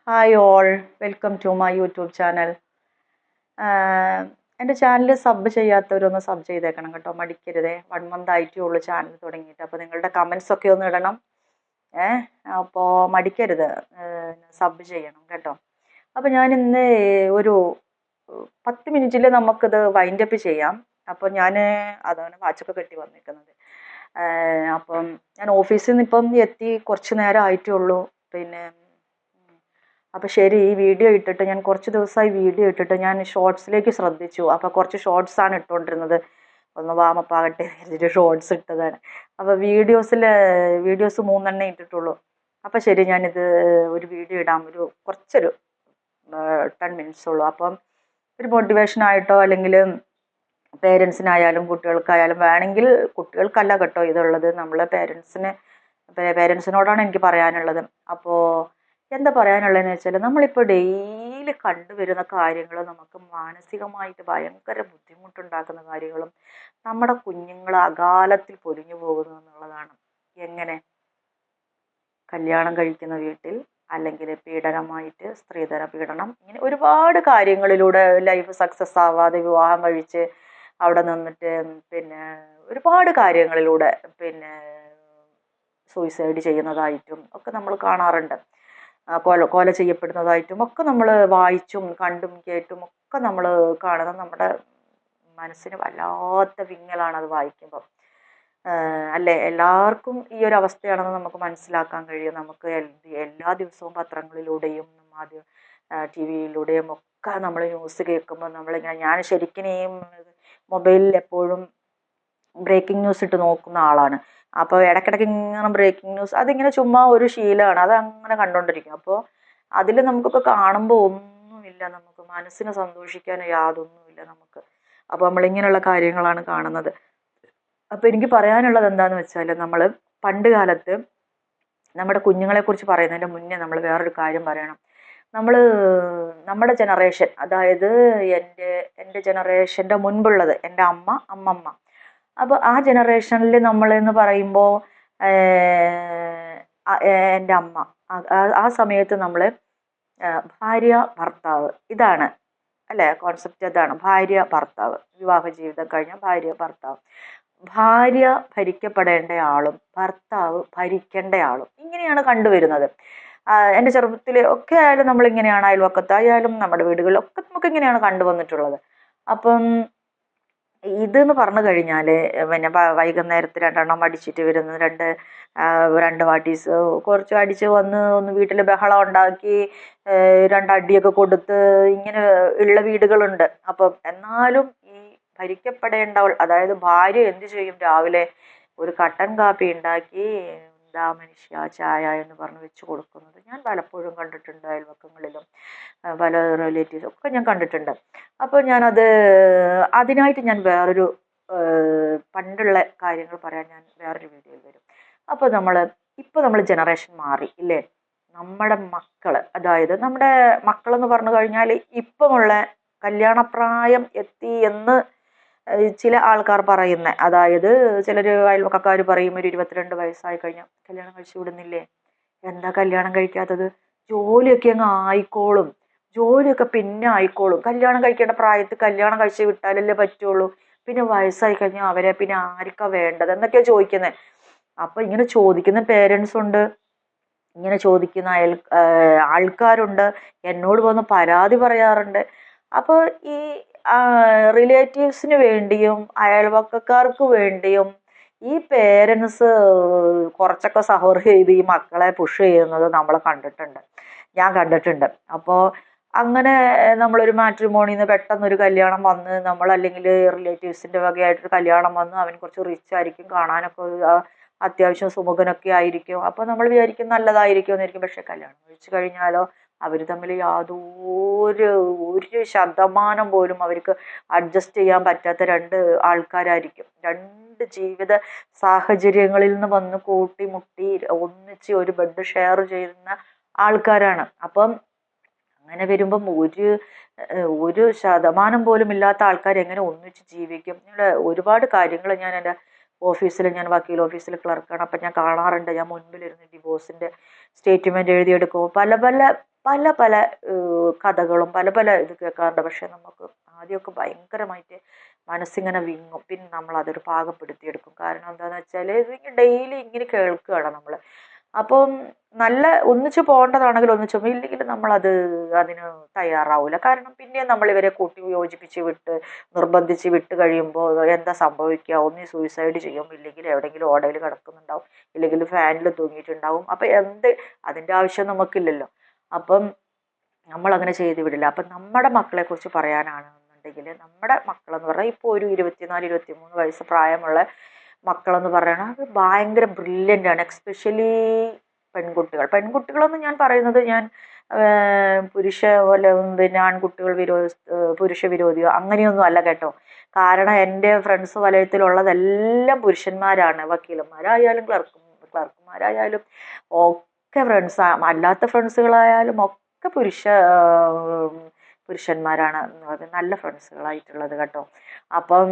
Hi all, welcome to my YouTube channel. എൻ്റെ channel sub ചെയ്യാത്തവരൊന്ന് sub ചെയ്തേക്കണം കേട്ടോ, മടിക്കരുതേ. 1 മന്ത് ആയിട്ടേ ഉള്ളൂ ചാനൽ തുടങ്ങിയിട്ട്. അപ്പോൾ നിങ്ങളുടെ കമൻസ് ഒക്കെ ഒന്ന് ഇടണം. അപ്പോൾ മടിക്കരുത്, സബ് ചെയ്യണം കേട്ടോ. അപ്പോൾ ഞാൻ ഇന്ന് ഒരു 10 മിനിറ്റിൽ നമുക്കിത് വൈൻഡപ്പ് ചെയ്യാം. അപ്പോൾ ഞാൻ അതാണ് വാച്ചൊക്കെ കെട്ടി വന്നിരിക്കുന്നത്. അപ്പം ഞാൻ ഓഫീസിൽ നിന്ന് ഇപ്പം എത്തി, കുറച്ച് നേരം ആയിട്ടേ ഉള്ളൂ. പിന്നെ അപ്പോൾ ശരി, ഈ വീഡിയോ ഇട്ടിട്ട് ഞാൻ കുറച്ച് ദിവസമായി വീഡിയോ ഇട്ടിട്ട് ഞാൻ ഷോർട്സിലേക്ക് ശ്രദ്ധിച്ചു. അപ്പോൾ കുറച്ച് ഷോർട്സാണ് ഇട്ടുകൊണ്ടിരുന്നത്. ഒന്ന് വാമപ്പാകട്ടെ എന്നിട്ട് ഷോർട്സ് ഇട്ടതാണ്. അപ്പോൾ വീഡിയോസ് 3 ഇട്ടിട്ടുള്ളൂ. അപ്പോൾ ശരി, ഞാനിത് ഒരു വീഡിയോ ഇടാം. കുറച്ചൊരു 10 മിനിറ്റ്സ് ഉള്ളൂ. അപ്പം ഒരു മോട്ടിവേഷനായിട്ടോ അല്ലെങ്കിൽ പേരൻസിനായാലും കുട്ടികൾക്കായാലും വേണമെങ്കിൽ, കുട്ടികൾക്കല്ല കേട്ടോ ഇതുള്ളത്, നമ്മളെ പേരൻസിനോടാണ് എനിക്ക് പറയാനുള്ളത്. അപ്പോൾ എന്താ പറയാനുള്ളതെന്ന് വെച്ചാൽ, നമ്മളിപ്പോൾ ഡെയിലി കണ്ടുവരുന്ന കാര്യങ്ങൾ നമുക്ക് മാനസികമായിട്ട് ഭയങ്കര ബുദ്ധിമുട്ടുണ്ടാക്കുന്ന കാര്യങ്ങളും നമ്മുടെ കുഞ്ഞുങ്ങൾ അകാലത്തിൽ പൊലിഞ്ഞു പോകുന്നു എന്നുള്ളതാണ്. എങ്ങനെ? കല്യാണം കഴിക്കുന്ന വീട്ടിൽ, അല്ലെങ്കിൽ പീഡനമായിട്ട് സ്ത്രീധന പീഡനം, ഇങ്ങനെ ഒരുപാട് കാര്യങ്ങളിലൂടെ ലൈഫ് സക്സസ് ആവാതെ വിവാഹം കഴിച്ച് അവിടെ നിന്നിട്ട് പിന്നെ ഒരുപാട് കാര്യങ്ങളിലൂടെ പിന്നെ സൂയിസൈഡ് ചെയ്യുന്നതായിട്ടും ഒക്കെ നമ്മൾ കാണാറുണ്ട്. കൊല ചെയ്യപ്പെടുന്നതായിട്ടും ഒക്കെ നമ്മൾ വായിച്ചും കണ്ടും കേട്ടും ഒക്കെ നമ്മൾ കാണുന്നത്. നമ്മുടെ മനസ്സിന് വല്ലാത്ത വിങ്ങലാണ് അത് വായിക്കുമ്പോൾ. അല്ലേ, എല്ലാവർക്കും ഈ ഒരു അവസ്ഥയാണെന്ന് നമുക്ക് മനസ്സിലാക്കാൻ കഴിയും. നമുക്ക് എല്ലാ ദിവസവും പത്രങ്ങളിലൂടെയും ആദ്യം TV-യിലൂടെയും ഒക്കെ നമ്മൾ ന്യൂസ് കേൾക്കുമ്പോൾ നമ്മളിങ്ങനെ, ഞാൻ ശരിക്കും ഈ മൊബൈലിൽ എപ്പോഴും ബ്രേക്കിംഗ് ന്യൂസ് ഇട്ട് നോക്കുന്ന ആളാണ്. അപ്പോൾ ഇടയ്ക്കിടയ്ക്ക് ഇങ്ങനെ ബ്രേക്കിംഗ് ന്യൂസ്, അതിങ്ങനെ ചുമ്മാ ഒരു ശീലമാണ്, അത് അങ്ങനെ കണ്ടുകൊണ്ടിരിക്കും. അപ്പോൾ അതിൽ നമുക്കൊക്കെ കാണുമ്പോൾ ഒന്നുമില്ല, നമുക്ക് മനസ്സിന് സന്തോഷിക്കാൻ യാതൊന്നുമില്ല നമുക്ക്. അപ്പോൾ നമ്മളിങ്ങനെയുള്ള കാര്യങ്ങളാണ് കാണുന്നത്. അപ്പോൾ എനിക്ക് പറയാനുള്ളത് എന്താണെന്ന് വെച്ചാൽ, നമ്മൾ പണ്ട് കാലത്ത് നമ്മുടെ കുഞ്ഞുങ്ങളെക്കുറിച്ച് പറയുന്നതിൻ്റെ മുന്നേ നമ്മൾ വേറൊരു കാര്യം പറയണം. നമ്മുടെ ജനറേഷൻ, അതായത് എൻ്റെ ജനറേഷൻ്റെ മുൻപുള്ളത്, എൻ്റെ അമ്മമ്മ. അപ്പോൾ ആ ജനറേഷനിൽ നമ്മളെന്ന് പറയുമ്പോൾ എൻ്റെ അമ്മ, ആ സമയത്ത് നമ്മൾ ഭാര്യ ഭർത്താവ്, ഇതാണ് അല്ലേ കോൺസെപ്റ്റ്. അതാണ് ഭാര്യ ഭർത്താവ്, വിവാഹ ജീവിതം കഴിഞ്ഞ ഭാര്യ ഭർത്താവ്. ഭാര്യ ഭരിക്കപ്പെടേണ്ട ആളും ഭർത്താവ് ഭരിക്കേണ്ട ആളും, ഇങ്ങനെയാണ് കണ്ടുവരുന്നത്. എൻ്റെ ചെറുപ്പത്തിൽ ഒക്കെ ആയാലും നമ്മളിങ്ങനെയാണ്, അയൽവക്കത്തായാലും നമ്മുടെ വീടുകളിലൊക്കെ നമുക്ക് ഇങ്ങനെയാണ് കണ്ടുവന്നിട്ടുള്ളത്. അപ്പം ഇതെന്ന് പറഞ്ഞു കഴിഞ്ഞാൽ, പിന്നെ വൈകുന്നേരത്ത് 2 അടിച്ചിട്ട് വരുന്നത്, രണ്ട് വാട്ടീസ് കുറച്ച് അടിച്ച് വന്ന് ഒന്ന് വീട്ടിൽ ബഹളം ഉണ്ടാക്കി 2 അടിയൊക്കെ കൊടുത്ത് ഇങ്ങനെ ഉള്ള വീടുകളുണ്ട്. അപ്പം എന്നാലും ഈ ഭരിക്കപ്പെടേണ്ടവൾ, അതായത് ഭാര്യ എന്ത് ചെയ്യും? രാവിലെ ഒരു കട്ടൻ കാപ്പി ഉണ്ടാക്കി, എന്താ മനുഷ്യ ചായ എന്ന് പറഞ്ഞ് വെച്ച് കൊടുക്കുന്നത് ഞാൻ പലപ്പോഴും കണ്ടിട്ടുണ്ട്. അയൽവക്കങ്ങളിലും പല റിലേറ്റീവ്സും ഒക്കെ ഞാൻ കണ്ടിട്ടുണ്ട്. അപ്പോൾ അതിനായിട്ട് ഞാൻ വേറൊരു പണ്ടുള്ള കാര്യങ്ങൾ പറയാൻ ഞാൻ വേറൊരു വീഡിയോയിൽ വരും. അപ്പോൾ നമ്മൾ ജനറേഷൻ മാറി ഇല്ലേ? നമ്മുടെ മക്കൾ, അതായത് നമ്മുടെ മക്കളെന്ന് പറഞ്ഞു കഴിഞ്ഞാൽ ഇപ്പമുള്ള കല്യാണപ്രായം എത്തി എന്ന് ചില ആൾക്കാർ പറയുന്നത്. അതായത് ചിലർ അയൽവക്കക്കാർ പറയും, ഒരു 22 വയസ്സായി കഴിഞ്ഞാൽ കല്യാണം കഴിച്ചു വിടുന്നില്ലേ? എന്താ കല്യാണം കഴിക്കാത്തത്? ജോലിയൊക്കെ അങ്ങ് ആയിക്കോളും, ജോലിയൊക്കെ പിന്നെ ആയിക്കോളും, കല്യാണം കഴിക്കേണ്ട പ്രായത്തിൽ കല്യാണം കഴിച്ച് വിട്ടാലല്ലേ പറ്റുള്ളൂ, പിന്നെ വയസ്സായി കഴിഞ്ഞാൽ അവരെ പിന്നെ ആർക്കാ വേണ്ടത് എന്നൊക്കെയാണ് ചോദിക്കുന്നത്. അപ്പോൾ ഇങ്ങനെ ചോദിക്കുന്ന പേരൻസ് ഉണ്ട്, ഇങ്ങനെ ചോദിക്കുന്ന ആൾക്കാരുണ്ട്, എന്നോട് വന്ന് പരാതി പറയാറുണ്ട്. അപ്പോൾ ഈ റിലേറ്റീവ്സിന് വേണ്ടിയും അയൽവക്കക്കാർക്ക് വേണ്ടിയും ഈ പേരൻസ് കുറച്ചൊക്കെ സഫർ ചെയ്ത് ഈ മക്കളെ പുഷ് ചെയ്യുന്നത് ഞാൻ കണ്ടിട്ടുണ്ട്. അപ്പോൾ അങ്ങനെ നമ്മളൊരു മാട്രിമോണിന്ന് പെട്ടെന്നൊരു കല്യാണം വന്ന്, അല്ലെങ്കിൽ റിലേറ്റീവ്സിൻ്റെ വകയായിട്ടൊരു കല്യാണം വന്ന്, അവൻ കുറച്ച് റിച്ച് ആയിരിക്കും, കാണാനൊക്കെ അത്യാവശ്യം സുമുഖനൊക്കെ ആയിരിക്കും. അപ്പോൾ നമ്മൾ വിചാരിക്കും നല്ലതായിരിക്കും എന്നായിരിക്കും. പക്ഷെ കല്യാണം കഴിച്ച് കഴിഞ്ഞാലോ അവർ തമ്മിൽ ഒരു ശതമാനം പോലും അവർക്ക് അഡ്ജസ്റ്റ് ചെയ്യാൻ പറ്റാത്ത 2 ആൾക്കാരായിരിക്കും. 2 ജീവിത സാഹചര്യങ്ങളിൽ നിന്ന് വന്ന് കൂട്ടിമുട്ടി ഒന്നിച്ച് ഒരു ബെഡ് ഷെയർ ചെയ്യുന്ന ആൾക്കാരാണ്. അപ്പം അങ്ങനെ വരുമ്പം ഒരു ശതമാനം പോലും ഇല്ലാത്ത ആൾക്കാർ എങ്ങനെ ഒന്നിച്ച് ജീവിക്കും? ഒരുപാട് കാര്യങ്ങൾ ഞാൻ എൻ്റെ ഞാൻ വക്കീൽ ഓഫീസിൽ ക്ലർക്കാണ്. അപ്പം ഞാൻ കാണാറുണ്ട്. ഞാൻ മുൻപിലിരുന്ന് ഡിവോഴ്സിൻ്റെ സ്റ്റേറ്റ്മെൻറ്റ് എഴുതിയെടുക്കുമ്പോൾ പല പല പല കഥകളും പല പല ഇത് കേൾക്കാറുണ്ട്. പക്ഷെ നമുക്ക് ആദ്യമൊക്കെ ഭയങ്കരമായിട്ട് മനസ്സിങ്ങനെ വിങ്ങും. പിന്നെ നമ്മൾ അതൊരു പാകപ്പെടുത്തിയെടുക്കും. കാരണം എന്താണെന്ന് വെച്ചാൽ ഡെയിലി ഇങ്ങനെ കേൾക്കുകയാണ് നമ്മൾ. അപ്പം നല്ല ഒന്നിച്ച് പോകേണ്ടതാണെങ്കിൽ ഒന്നിച്ച് പോകും, ഇല്ലെങ്കിൽ നമ്മളത് അതിന് തയ്യാറാവില്ല. കാരണം പിന്നെയും നമ്മൾ ഇവരെ കൂട്ടി യോജിപ്പിച്ച് വിട്ട് നിർബന്ധിച്ച് വിട്ട് കഴിയുമ്പോൾ എന്താ സംഭവിക്കുക? ഒന്നി സൂയിസൈഡ് ചെയ്യും, ഇല്ലെങ്കിൽ എവിടെയെങ്കിലും ഓടയിൽ കിടക്കുന്നുണ്ടാവും, ഇല്ലെങ്കിൽ ഫാനിൽ തൂങ്ങിയിട്ടുണ്ടാവും. അപ്പം അതിൻ്റെ ആവശ്യം നമുക്കില്ലല്ലോ. അപ്പം നമ്മളങ്ങനെ ചെയ്ത് വിടില്ല. അപ്പം നമ്മുടെ മക്കളെക്കുറിച്ച് പറയാനാണെന്നുണ്ടെങ്കിൽ, നമ്മുടെ മക്കളെന്ന് പറഞ്ഞാൽ ഇപ്പോൾ ഒരു 24-23 വയസ്സ് പ്രായമുള്ള മക്കളെന്ന് പറയുന്നത് അത് ഭയങ്കര ബ്രില്യൻ്റ് ആണ്. എക്സ്പെഷ്യലി പെൺകുട്ടികളെന്ന് ഞാൻ പറയുന്നത് ഞാൻ പിന്നെ ആൺകുട്ടികൾ പുരുഷ വിരോധിയോ അങ്ങനെയൊന്നും അല്ല കേട്ടോ. കാരണം എൻ്റെ ഫ്രണ്ട്സ് വലയത്തിലുള്ളതെല്ലാം പുരുഷന്മാരാണ്. വക്കീലന്മാരായാലും ക്ലർക്കുമാരായാലും ഒക്കെ ഫ്രണ്ട്സ്, അല്ലാത്ത ഫ്രണ്ട്സുകളായാലും ഒക്കെ പുരുഷന്മാരാണ് നല്ല ഫ്രണ്ട്സുകളായിട്ടുള്ളത് കേട്ടോ. അപ്പം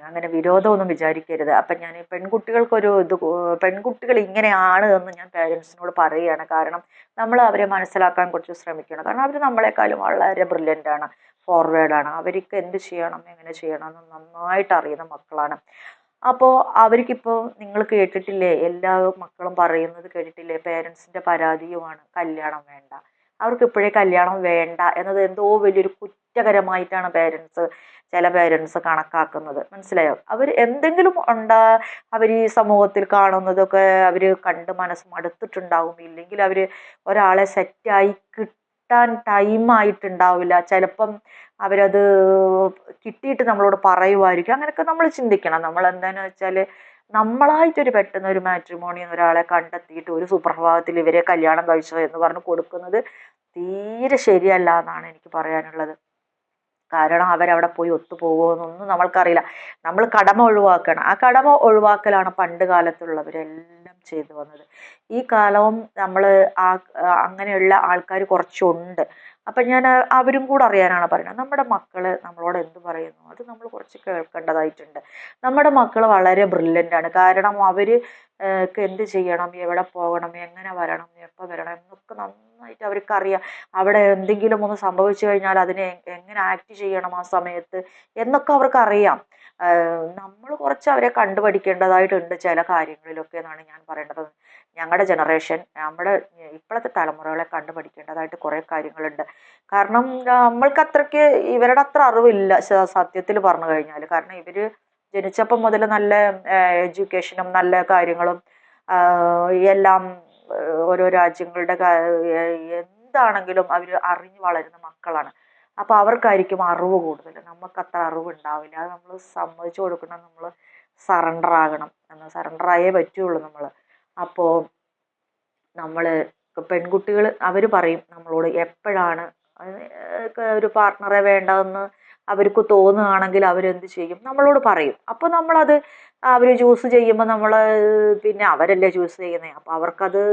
അങ്ങനെ വിരോധമൊന്നും വിചാരിക്കരുത്. അപ്പം ഞാൻ പെൺകുട്ടികൾ ഇങ്ങനെയാണ് എന്ന് ഞാൻ പേരൻസിനോട് പറയുകയാണ്. കാരണം നമ്മൾ അവരെ മനസ്സിലാക്കാൻ കുറച്ച് ശ്രമിക്കണം. കാരണം അവർ നമ്മളെക്കാളും വളരെ ബ്രില്യൻ്റാണ്, ഫോർവേഡാണ്. അവർക്ക് എന്ത് ചെയ്യണം എങ്ങനെ ചെയ്യണം എന്ന് നന്നായിട്ട് അറിയുന്ന മക്കളാണ്. അപ്പോൾ അവർക്കിപ്പോൾ നിങ്ങൾ കേട്ടിട്ടില്ലേ, എല്ലാ മക്കളും പറയുന്നത് കേട്ടിട്ടില്ലേ, പേരൻസിൻ്റെ പരാതിയുമാണ് കല്യാണം വേണ്ട. അവർക്ക് ഇപ്പോഴേ കല്യാണം വേണ്ട എന്നത് എന്തോ വലിയൊരു കുറ്റകരമായിട്ടാണ് ചില പേരൻസ് കണക്കാക്കുന്നത്. മനസ്സിലായോ? അവർ എന്തെങ്കിലും അവർ ഈ സമൂഹത്തിൽ കാണുന്നതൊക്കെ അവർ കണ്ട് മനസ്സ് മടുത്തിട്ടുണ്ടാവും, ഇല്ലെങ്കിൽ അവർ ഒരാളെ സെറ്റായി കിട്ടാൻ ടൈമായിട്ടുണ്ടാവില്ല. ചിലപ്പം അവരത് കിട്ടിയിട്ട് നമ്മളോട് പറയുമായിരിക്കും. അങ്ങനെയൊക്കെ നമ്മൾ ചിന്തിക്കണം. നമ്മൾ എന്താണെന്ന് വെച്ചാൽ നമ്മളായിട്ടൊരു പെട്ടെന്ന് ഒരു മാട്രിമോണി ഒരാളെ കണ്ടെത്തിയിട്ട് ഒരു സുപ്രഭാതത്തിൽ ഇവരെ കല്യാണം കഴിച്ചോ എന്ന് പറഞ്ഞ് കൊടുക്കുന്നത് തീരെ ശരിയല്ല എന്നാണ് എനിക്ക് പറയാനുള്ളത്. കാരണം അവരവിടെ പോയി ഒത്തുപോകുമോ എന്നൊന്നും നമ്മൾക്കറിയില്ല. നമ്മൾ കടമ ഒഴിവാക്കണം. ആ കടമ ഒഴിവാക്കലാണ് പണ്ട് കാലത്തുള്ളവരെല്ലാം ചെയ്തു വന്നത്. ഈ കാലവും നമ്മൾ അങ്ങനെയുള്ള ആൾക്കാർ കുറച്ചുണ്ട്. അപ്പം ഞാൻ അവരും കൂടെ അറിയാനാണ് പറയുന്നത്. നമ്മുടെ മക്കൾ നമ്മളോട് എന്ത് പറയുന്നു അത് നമ്മൾ കുറച്ച് കേൾക്കേണ്ടതായിട്ടുണ്ട്. നമ്മുടെ മക്കൾ വളരെ ബ്രില്യൻ്റാണ്. കാരണം അവർ എന്ത് ചെയ്യണം, എവിടെ പോകണം, എങ്ങനെ വരണം, എപ്പോൾ വരണം എന്നൊക്കെ നന്നായിട്ട് അവർക്കറിയാം. അവിടെ എന്തെങ്കിലും ഒന്ന് സംഭവിച്ചു കഴിഞ്ഞാൽ അതിനെ എങ്ങനെ ആക്ട് ചെയ്യണം ആ സമയത്ത് എന്നൊക്കെ അവർക്കറിയാം. നമ്മൾ കുറച്ച് അവരെ കണ്ടുപഠിക്കേണ്ടതായിട്ടുണ്ട് ചില കാര്യങ്ങളിലൊക്കെ എന്നാണ് ഞാൻ പറയേണ്ടത്. ഞങ്ങളുടെ ജനറേഷൻ, നമ്മുടെ ഇപ്പോഴത്തെ തലമുറകളെ കണ്ടുപഠിക്കേണ്ടതായിട്ട് കുറേ കാര്യങ്ങളുണ്ട്. കാരണം നമ്മൾക്ക് അത്രയ്ക്ക് ഇവരുടെ അത്ര അറിവില്ല സത്യത്തിൽ പറഞ്ഞു കഴിഞ്ഞാൽ. കാരണം ഇവർ ജനിച്ചപ്പം മുതൽ നല്ല എഡ്യൂക്കേഷനും നല്ല കാര്യങ്ങളും എല്ലാം ഓരോ രാജ്യങ്ങളുടെ എന്താണെങ്കിലും അവർ അറിഞ്ഞു വളരുന്ന മക്കളാണ്. അപ്പോൾ അവർക്കായിരിക്കും അറിവ് കൂടുതൽ, നമുക്കത്ര അറിവുണ്ടാവില്ല. അത് നമ്മൾ സമ്മതിച്ചു കൊടുക്കണം. നമ്മൾ സറണ്ടർ ആകണം. സറണ്ടറായേ പറ്റുള്ളൂ നമ്മൾ. അപ്പോൾ നമ്മൾ പെൺകുട്ടികൾ അവർ പറയും നമ്മളോട് എപ്പോഴാണ് ഒരു പാർട്ട്ണറെ വേണ്ടതെന്ന് അവർക്ക് തോന്നുകയാണെങ്കിൽ അവരെന്ത് ചെയ്യും, നമ്മളോട് പറയും. അപ്പോൾ നമ്മളത് അവർ ചൂസ് ചെയ്യുമ്പോൾ നമ്മൾ പിന്നെ അവരല്ലേ ചൂസ് ചെയ്യുന്നത്, അപ്പോൾ അവർക്കത്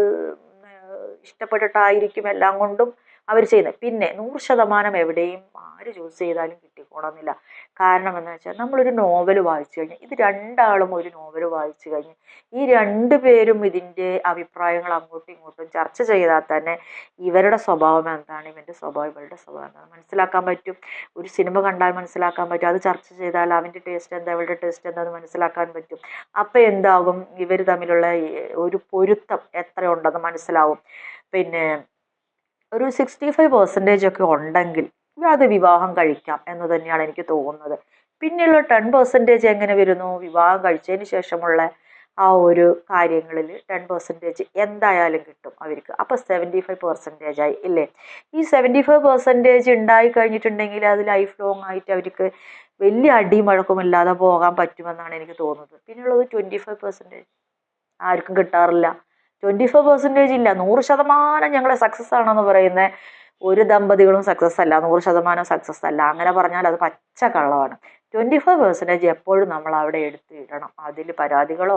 ഇഷ്ടപ്പെട്ടിട്ടായിരിക്കും എല്ലാം കൊണ്ടും അവർ ചെയ്യുന്നത്. പിന്നെ 100% എവിടെയും ആര് ചൂസ് ചെയ്താലും കിട്ടിക്കോണമെന്നില്ല. കാരണം എന്ന് വെച്ചാൽ നമ്മളൊരു നോവൽ വായിച്ചു കഴിഞ്ഞാൽ, ഇത് രണ്ടാളും ഒരു നോവൽ വായിച്ചു കഴിഞ്ഞ് ഈ രണ്ടു പേരും ഇതിൻ്റെ അഭിപ്രായങ്ങൾ അങ്ങോട്ടും ഇങ്ങോട്ടും ചർച്ച ചെയ്താൽ തന്നെ ഇവരുടെ സ്വഭാവം എന്താണ്, ഇവൻ്റെ സ്വഭാവം ഇവരുടെ സ്വഭാവം എന്താണ് മനസ്സിലാക്കാൻ പറ്റും. ഒരു സിനിമ കണ്ടാൽ മനസ്സിലാക്കാൻ പറ്റും. അത് ചർച്ച ചെയ്താൽ അവൻ്റെ ടേസ്റ്റ് എന്താ ഇവരുടെ ടേസ്റ്റ് എന്താണെന്ന് മനസ്സിലാക്കാൻ പറ്റും. അപ്പം എന്താകും, ഇവർ തമ്മിലുള്ള ഒരു പൊരുത്തം എത്രയുണ്ടെന്ന് മനസ്സിലാവും. പിന്നെ ഒരു 65% ഒക്കെ ഉണ്ടെങ്കിൽ അത് വിവാഹം കഴിക്കാം എന്ന് തന്നെയാണ് എനിക്ക് തോന്നുന്നത്. പിന്നെയുള്ള 10% എങ്ങനെ വരുന്നു, വിവാഹം കഴിച്ചതിന് ശേഷമുള്ള ആ ഒരു കാര്യങ്ങളിൽ 10% എന്തായാലും കിട്ടും അവർക്ക്. അപ്പോൾ 75% ആയി ഇല്ലേ? ഈ 75% ഉണ്ടായി കഴിഞ്ഞിട്ടുണ്ടെങ്കിൽ അത് ലൈഫ് ലോങ് ആയിട്ട് അവർക്ക് വലിയ അടിയും വഴക്കുമില്ലാതെ പോകാൻ പറ്റുമെന്നാണ് എനിക്ക് തോന്നുന്നത്. പിന്നെയുള്ളത് 25% ആർക്കും കിട്ടാറില്ല. 25% ഇല്ല. 100% ഞങ്ങളെ സക്സസ് ആണെന്ന് പറയുന്ന ഒരു ദമ്പതികളും സക്സസ് അല്ല. 100% സക്സസ് അല്ല. അങ്ങനെ പറഞ്ഞാൽ അത് പച്ച കള്ളമാണ്. 25% എപ്പോഴും നമ്മൾ അവിടെ എടുത്തിടണം. അതിൽ പരാതികളോ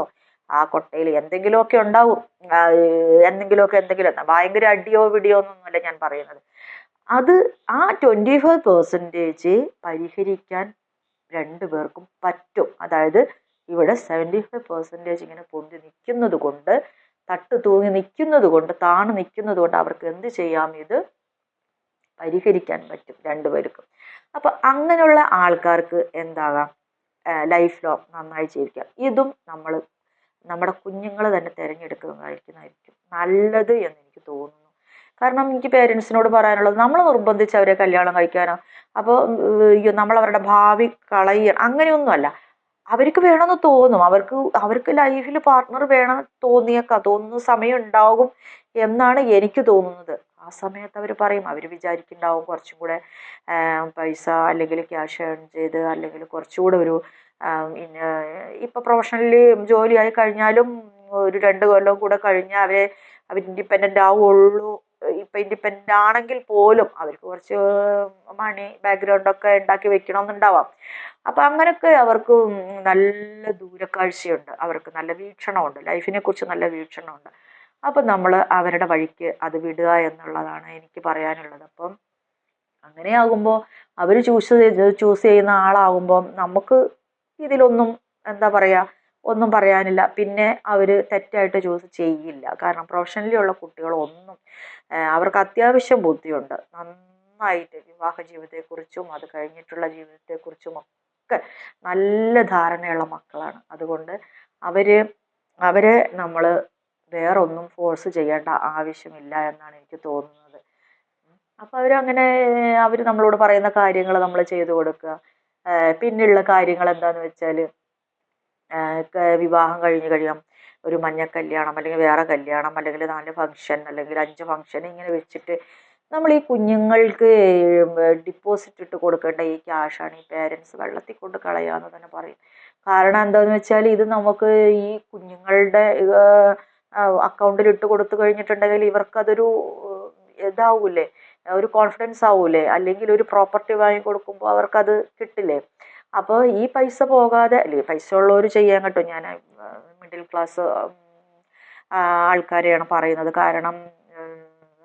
ആ കൊട്ടയിൽ എന്തെങ്കിലുമൊക്കെ ഉണ്ടാവും. എന്തെങ്കിലും ഭയങ്കര അടിയോ പിടിയോ ഒന്നുമല്ല ഞാൻ പറയുന്നത്. അത് ആ 25% പരിഹരിക്കാൻ രണ്ടു പേർക്കും പറ്റും. അതായത് ഇവിടെ 75% ഇങ്ങനെ പൊന്തി നിൽക്കുന്നത് കൊണ്ട് തട്ട് തൂങ്ങി നിൽക്കുന്നത് കൊണ്ട്, താണ് നിൽക്കുന്നത് കൊണ്ട് അവർക്ക് എന്ത് ചെയ്യാം, ഇത് പരിഹരിക്കാൻ പറ്റും രണ്ടുപേർക്കും. അപ്പം അങ്ങനെയുള്ള ആൾക്കാർക്ക് എന്താകാം, ലൈഫ് ലോങ് നന്നായി ജീവിക്കാം. ഇതും നമ്മുടെ കുഞ്ഞുങ്ങൾ തന്നെ തിരഞ്ഞെടുക്കുന്നതായിരിക്കും നല്ലത് എന്ന് എനിക്ക് തോന്നുന്നു. കാരണം എനിക്ക് പേരൻസിനോട് പറയാനുള്ളത്, നമ്മൾ നിർബന്ധിച്ച് അവരെ കല്യാണം കഴിക്കാനോ അപ്പോൾ നമ്മളവരുടെ ഭാവി കളയുക അങ്ങനെയൊന്നുമല്ല. അവർക്ക് വേണമെന്ന് തോന്നും, അവർക്ക് ലൈഫിൽ പാർട്ട്ണർ വേണമെന്ന് തോന്നുന്ന സമയം ഉണ്ടാകും എന്നാണ് എനിക്ക് തോന്നുന്നത്. ആ സമയത്ത് അവർ പറയും, അവർ വിചാരിക്കുന്നുണ്ടാവും കുറച്ചും കൂടെ പൈസ അല്ലെങ്കിൽ ക്യാഷ് ഏൺ ചെയ്ത്, അല്ലെങ്കിൽ കുറച്ചുകൂടെ ഒരു ഇപ്പം പ്രൊഫഷണലി ജോലിയായി കഴിഞ്ഞാലും ഒരു 2 കൊല്ലം കൂടെ കഴിഞ്ഞാൽ അവർ ഇൻഡിപെൻഡൻ്റ് ആവുള്ളൂ. ഇപ്പം ഇൻഡിപെൻഡൻ്റ് ആണെങ്കിൽ പോലും അവർക്ക് കുറച്ച് മണി ബാക്ക്ഗ്രൗണ്ടൊക്കെ ഉണ്ടാക്കി വെക്കണമെന്നുണ്ടാവാം. അപ്പം അങ്ങനെയൊക്കെ അവർക്ക് നല്ല ദൂരക്കാഴ്ചയുണ്ട്, അവർക്ക് നല്ല വീക്ഷണമുണ്ട്, ലൈഫിനെ കുറിച്ച് നല്ല വീക്ഷണമുണ്ട്. അപ്പം നമ്മൾ അവരുടെ വഴിക്ക് അത് വിടുക എന്നുള്ളതാണ് എനിക്ക് പറയാനുള്ളത്. അപ്പം അങ്ങനെയാകുമ്പോൾ അവർ ചൂസ് ചെയ്യുന്ന ആളാകുമ്പം നമുക്ക് ഇതിലൊന്നും എന്താ പറയുക, ഒന്നും പറയാനില്ല. പിന്നെ അവർ തെറ്റായിട്ട് ചൂസ് ചെയ്യില്ല. കാരണം പ്രൊഫഷണലി ഉള്ള കുട്ടികളൊന്നും അവർക്ക് അത്യാവശ്യം ബുദ്ധിയുണ്ട്, നന്നായിട്ട് വിവാഹ ജീവിതത്തെക്കുറിച്ചും അത് കഴിഞ്ഞിട്ടുള്ള ജീവിതത്തെക്കുറിച്ചും ഒക്കെ നല്ല ധാരണയുള്ള മക്കളാണ്. അതുകൊണ്ട് അവരെ നമ്മൾ വേറൊന്നും ഫോഴ്സ് ചെയ്യേണ്ട ആവശ്യമില്ല എന്നാണ് എനിക്ക് തോന്നുന്നത്. അപ്പം അവർ നമ്മളോട് പറയുന്ന കാര്യങ്ങൾ നമ്മൾ ചെയ്തു കൊടുക്കുക. പിന്നെയുള്ള കാര്യങ്ങൾ എന്താണെന്ന് വെച്ചാൽ, വിവാഹം കഴിഞ്ഞ് കഴിയാം ഒരു മഞ്ഞ കല്യാണം അല്ലെങ്കിൽ വേറെ കല്യാണം അല്ലെങ്കിൽ 4 ഫംഗ്ഷൻ അല്ലെങ്കിൽ 5 ഫംഗ്ഷൻ ഇങ്ങനെ വെച്ചിട്ട് നമ്മൾ ഈ കുഞ്ഞുങ്ങൾക്ക് ഡിപ്പോസിറ്റ് ഇട്ട് കൊടുക്കേണ്ട ഈ ക്യാഷാണ് ഈ പേരൻസ് വെള്ളത്തിൽ കൊണ്ട് കളയാന്ന് തന്നെ പറയും. കാരണം എന്താണെന്ന് വെച്ചാൽ ഇത് നമുക്ക് ഈ കുഞ്ഞുങ്ങളുടെ അക്കൗണ്ടിൽ ഇട്ട് കൊടുത്തു കഴിഞ്ഞിട്ടുണ്ടെങ്കിൽ ഇവർക്കതൊരു ഇതാവൂലേ, ഒരു കോൺഫിഡൻസ് ആവൂലേ, അല്ലെങ്കിൽ ഒരു പ്രോപ്പർട്ടി വാങ്ങി കൊടുക്കുമ്പോൾ അവർക്കത് കിട്ടില്ലേ. അപ്പോൾ ഈ പൈസ പോകാതെ, അല്ലെങ്കിൽ പൈസ ഉള്ളവർ ചെയ്യാൻ കേട്ടോ, ഞാൻ മിഡിൽ ക്ലാസ് ആൾക്കാരെയാണ് പറയുന്നത്. കാരണം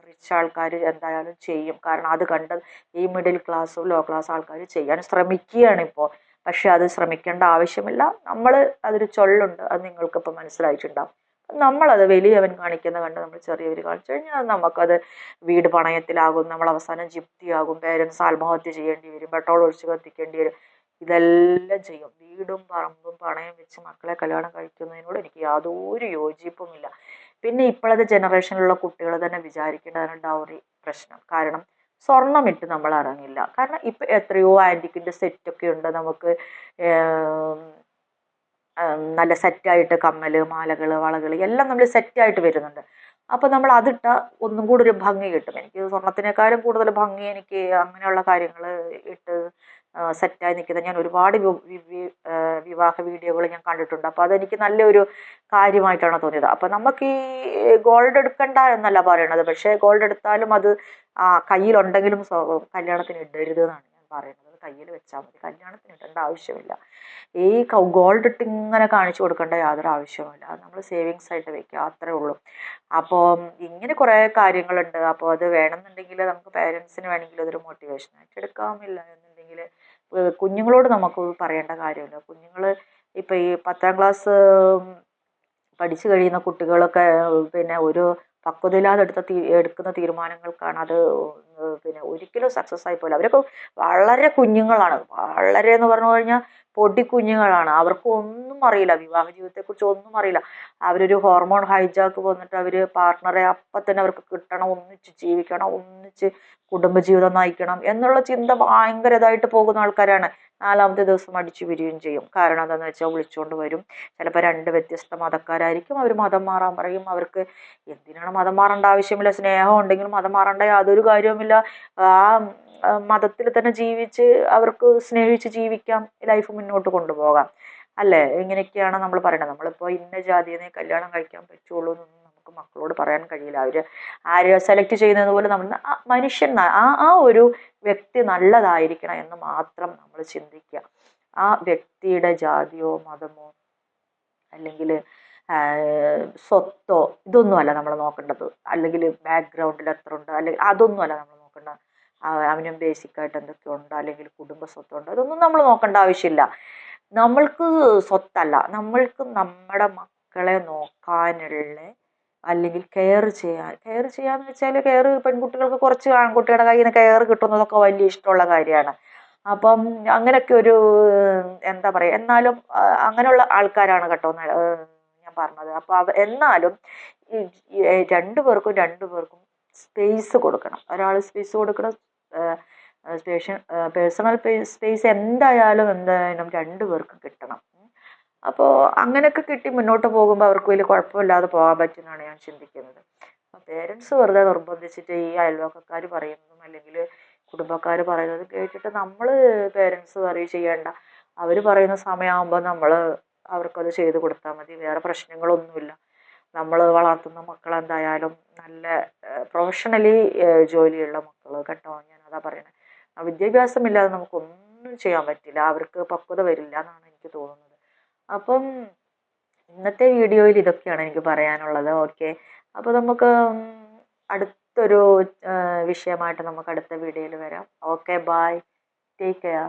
റിച്ച് ആൾക്കാർ എന്തായാലും ചെയ്യും. കാരണം അത് കണ്ട് ഈ മിഡിൽ ക്ലാസ്സും ലോ ക്ലാസ് ആൾക്കാർ ചെയ്യാൻ ശ്രമിക്കുകയാണ് ഇപ്പോൾ. പക്ഷെ അത് ശ്രമിക്കേണ്ട ആവശ്യമില്ല. അതൊരു ചൊല്ലുണ്ട്, അത് നിങ്ങൾക്കിപ്പോൾ മനസ്സിലായിട്ടുണ്ടാവും. നമ്മളത് വലിയവൻ കാണിക്കുന്ന കണ്ട് നമ്മൾ ചെറിയവർ കാണിച്ചു കഴിഞ്ഞാൽ നമുക്കത് വീട് പണയത്തിലാകും, നമ്മൾ അവസാനം ജിപ്തിയാകും, പേരൻസ് ആത്മഹത്യ ചെയ്യേണ്ടി വരും, പെട്രോൾ ഒഴിച്ച് കത്തിക്കേണ്ടി വരും, ഇതെല്ലാം ചെയ്യും. വീടും പറമ്പും പണയം വെച്ച് മക്കളെ കല്യാണം കഴിക്കുന്നതിനോട് എനിക്ക് യാതൊരു യോജിപ്പുമില്ല. പിന്നെ ഇപ്പോഴത്തെ ജനറേഷനിലുള്ള കുട്ടികൾ തന്നെ വിചാരിക്കേണ്ടതാണ് ഡൗറി പ്രശ്നം. കാരണം സ്വർണ്ണമിട്ട് നമ്മൾ ഇറങ്ങില്ല. കാരണം ഇപ്പം എത്രയോ ആൻറ്റിക്കിൻ്റെ സെറ്റൊക്കെ ഉണ്ട് നമുക്ക്, നല്ല സെറ്റായിട്ട് കമ്മൽ, മാലകൾ, വളകൾ എല്ലാം നമ്മൾ സെറ്റായിട്ട് വരുന്നുണ്ട്. അപ്പോൾ നമ്മൾ അതിട്ടാൽ ഒന്നും കൂടി ഒരു ഭംഗി കിട്ടും. എനിക്ക് സ്വർണത്തിനേക്കാളും കൂടുതൽ ഭംഗി എനിക്ക് അങ്ങനെയുള്ള കാര്യങ്ങൾ ഇട്ട് സെറ്റായി നിൽക്കുന്നത് ഞാൻ ഒരുപാട് വിവാഹ വീഡിയോകൾ ഞാൻ കണ്ടിട്ടുണ്ട്. അപ്പോൾ അതെനിക്ക് നല്ലൊരു കാര്യമായിട്ടാണ് തോന്നിയത്. അപ്പോൾ നമുക്ക് ഈ ഗോൾഡ് എടുക്കണ്ട എന്നല്ല പറയണത്, പക്ഷേ ഗോൾഡ് എടുത്താലും അത് കയ്യിലുണ്ടെങ്കിലും കല്യാണത്തിന് ഇടരുത് എന്നാണ് ഞാൻ പറയുന്നത്. കയ്യിൽ വെച്ചാൽ മതി, കല്യാണത്തിന് ഇടേണ്ട ആവശ്യമില്ല. ഈ ഗോൾഡ് ഇട്ട് ഇങ്ങനെ കാണിച്ചു കൊടുക്കേണ്ട യാതൊരു ആവശ്യവുമില്ല. അത് നമ്മൾ സേവിങ്സ് ആയിട്ട് വെക്കുക, അത്രേ ഉള്ളൂ. അപ്പോൾ ഇങ്ങനെ കുറേ കാര്യങ്ങളുണ്ട്. അപ്പോൾ അത് വേണമെന്നുണ്ടെങ്കിൽ നമുക്ക് പേരൻസിന് വേണമെങ്കിൽ അതൊരു മോട്ടിവേഷനായിട്ട് എടുക്കാമില്ല എന്നുണ്ടെങ്കിൽ കുഞ്ഞുങ്ങളോട് നമുക്ക് പറയേണ്ട കാര്യമില്ല. കുഞ്ഞുങ്ങൾ ഇപ്പോൾ ഈ 10ാം ക്ലാസ് പഠിച്ചു കഴിയുന്ന കുട്ടികളൊക്കെ പിന്നെ ഒരു പക്വതയില്ലാതെ എടുക്കുന്ന തീരുമാനങ്ങൾക്കാണ് അത് പിന്നെ ഒരിക്കലും സക്സസ് ആയി പോകില്ല. അവരൊക്കെ വളരെ കുഞ്ഞുങ്ങളാണ്, വളരെ എന്ന് പറഞ്ഞു കഴിഞ്ഞാൽ പൊടി കുഞ്ഞുങ്ങളാണ്. അവർക്ക് ഒന്നും അറിയില്ല, വിവാഹ ജീവിതത്തെക്കുറിച്ച് ഒന്നും അറിയില്ല. അവരൊരു ഹോർമോൺ ഹൈജാക്ക് വന്നിട്ട് അവർ പാർട്ട്ണറെ അപ്പം തന്നെ അവർക്ക് കിട്ടണം, ഒന്നിച്ച് ജീവിക്കണം, ഒന്നിച്ച് കുടുംബജീവിതം നയിക്കണം എന്നുള്ള ചിന്ത ഭയങ്കര ഇതായിട്ട് പോകുന്ന ആൾക്കാരാണ്. 4ാമത്തെ ദിവസം അടിച്ചു പിരിയുകയും ചെയ്യും. കാരണം എന്താണെന്ന് വെച്ചാൽ വിളിച്ചുകൊണ്ട് വരും. ചിലപ്പോൾ 2 വ്യത്യസ്ത മതക്കാരായിരിക്കും, അവർ മതം മാറാൻ പറയും. അവർക്ക് എന്തിനാണ് മതം മാറേണ്ട ആവശ്യമില്ല, സ്നേഹം ഉണ്ടെങ്കിൽ മതം മാറേണ്ട യാതൊരു കാര്യവുമില്ല. ആ മതത്തിൽ തന്നെ ജീവിച്ച് അവർക്ക് സ്നേഹിച്ച് ജീവിക്കാം, ലൈഫ് മുന്നോട്ട് കൊണ്ടുപോകാം, അല്ലേ? ഇങ്ങനെയൊക്കെയാണ് നമ്മൾ പറയുന്നത്. നമ്മളിപ്പോൾ ഇന്ന ജാതിയെ കല്യാണം കഴിക്കാൻ പറ്റുള്ളൂ എന്നൊന്നും നമുക്ക് മക്കളോട് പറയാൻ കഴിയില്ല. അവർ ആര് സെലക്ട് ചെയ്യുന്നത് പോലെ നമ്മൾ മനുഷ്യൻ ആ ഒരു വ്യക്തി നല്ലതായിരിക്കണം എന്ന് മാത്രം നമ്മൾ ചിന്തിക്കുക. ആ വ്യക്തിയുടെ ജാതിയോ മതമോ അല്ലെങ്കിൽ സ്വത്തോ ഇതൊന്നുമല്ല നമ്മൾ നോക്കേണ്ടത്, അല്ലെങ്കിൽ ബാക്ക്ഗ്രൗണ്ടിൽ എത്ര ഉണ്ട്, അല്ലെങ്കിൽ അതൊന്നുമല്ല നമ്മൾ നോക്കേണ്ടത്. അവനും ബേസിക്കായിട്ട് എന്തൊക്കെ ഉണ്ട്, അല്ലെങ്കിൽ കുടുംബ സ്വത്തുണ്ട്, അതൊന്നും നമ്മൾ നോക്കേണ്ട ആവശ്യമില്ല. നമ്മൾക്ക് സ്വത്തല്ല, നമ്മൾക്ക് നമ്മുടെ മക്കളെ നോക്കാനുള്ള അല്ലെങ്കിൽ കെയർ ചെയ്യാന്ന് വെച്ചാൽ പെൺകുട്ടികൾക്ക് കുറച്ച് ആൺകുട്ടിയുടെ കയ്യിൽ നിന്ന് കെയർ കിട്ടുന്നതൊക്കെ വലിയ ഇഷ്ടമുള്ള കാര്യമാണ്. അപ്പം അങ്ങനെയൊക്കെ ഒരു എന്താ പറയുക, എന്നാലും അങ്ങനെയുള്ള ആൾക്കാരാണ് കേട്ടോ ഞാൻ പറഞ്ഞത്. അപ്പോൾ എന്നാലും രണ്ടു പേർക്കും സ്പേസ് കൊടുക്കണം. ഒരാൾ സ്പേസ് കൊടുക്കണം. പേഴ്സണൽ സ്പേസ് എന്തായാലും രണ്ടുപേർക്കും കിട്ടണം. അപ്പോൾ അങ്ങനെയൊക്കെ കിട്ടി മുന്നോട്ട് പോകുമ്പോൾ അവർക്ക് വലിയ കുഴപ്പമില്ലാതെ പോകാൻ പറ്റുമെന്നാണ് ഞാൻ ചിന്തിക്കുന്നത്. പേരൻസ് വെറുതെ നിർബന്ധിച്ചിട്ട് ഈ അയൽവക്കക്കാർ പറയുന്നതും അല്ലെങ്കിൽ കുടുംബക്കാർ പറയുന്നത് കേട്ടിട്ട് നമ്മൾ പേരൻസ് പറയും ചെയ്യേണ്ട, അവർ പറയുന്ന സമയമാകുമ്പോൾ നമ്മൾ അവർക്കത് ചെയ്ത് കൊടുത്താൽ മതി. വേറെ പ്രശ്നങ്ങളൊന്നുമില്ല. നമ്മൾ വളർത്തുന്ന മക്കൾ എന്തായാലും നല്ല പ്രൊഫഷണലി ജോലിയുള്ള മക്കൾ കേട്ടോ. ഞാനതാ പറയണത്. വിദ്യാഭ്യാസമില്ലാതെ നമുക്കൊന്നും ചെയ്യാൻ പറ്റില്ല. അവർക്ക് പക്വത വരില്ല എന്നാണ് എനിക്ക് തോന്നുന്നത്. അപ്പം ഇന്നത്തെ വീഡിയോയിൽ ഇതൊക്കെയാണ് എനിക്ക് പറയാനുള്ളത്. ഓക്കെ, അപ്പോൾ നമുക്ക് അടുത്തൊരു വിഷയമായിട്ട് നമുക്ക് അടുത്ത വീഡിയോയിൽ വരാം. Okay, bye, take care.